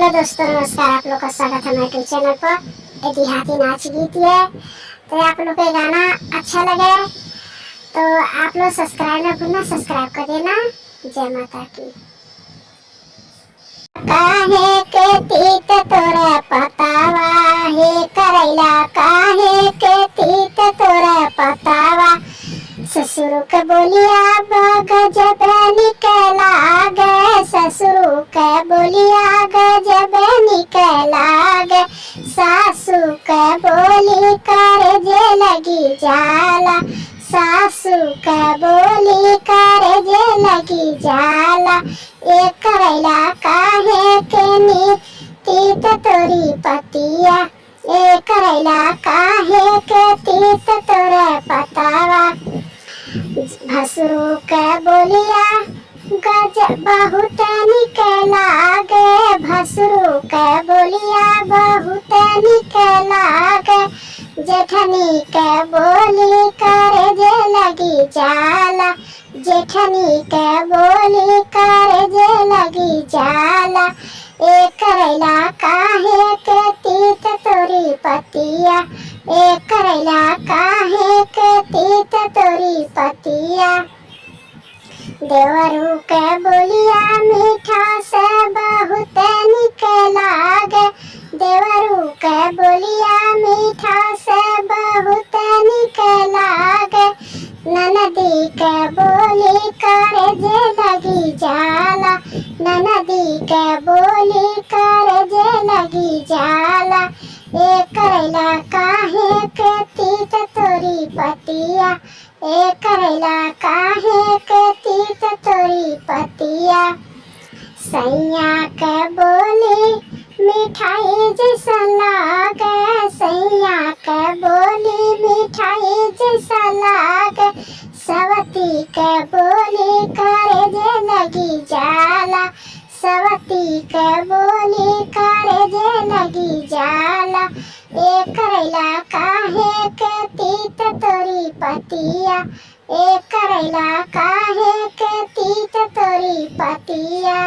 Hello दोस्तों, नमस्कार। आप लोग का स्वागत है मेरे चैनल पर। एक देहाती नाच गीत है, तो आप लोग को ये गाना अच्छा लगे तो आप लोग सब्सक्राइब ना भूलना, सब्सक्राइब कर देना। जय माता की। काहे के तीत तोरे पतावा हे करैला, काहे के तीत तोरे पतावा। ससुर के बोलिया गजब निकला गे, ससुर के बोलिया गजब निकला गे। सासू के बोली कर जे लगी जाला, सासू के बोली कर जे लगी जाला। ए करैला काहे के तीत तोरी पतिया, ए करैला काहे के तीत तोरे पतावा। भसुरु के बोलिया गजब बहुत निकला गे, भसुरु के बोलिया बहुत निकला गे। जेठनी के बोली कर जे लगी जाला, जेठनी के बोली कर जे लगी जाला। ए करैला काहे के तीत तोरी पतिया, ए करैला काहे के तीत तोरी पतिया। देवरू के बोलिया मीठा से बहुत निकला गे, देवरू के बोलिया मीठा से बहुत निकला गे। ननदी के बोली कर जे लगी जाला, ननदी के बोली कर जे लगी जाला। ए करैला काहे के तीत तोरी पतिया, ए करैला काहे के तीत तोरी पतिया। सैया के बोली मिठाई जैसा लागे, सैया के बोली मिठाई जैसा लागे। सवती के बोली कर जे लगी जाला, सवती के बोली कर जे लगी जाला। ए करैला काहे के तीत तोरी पतिया, ए करैला काहे के तीत तोरी पतिया।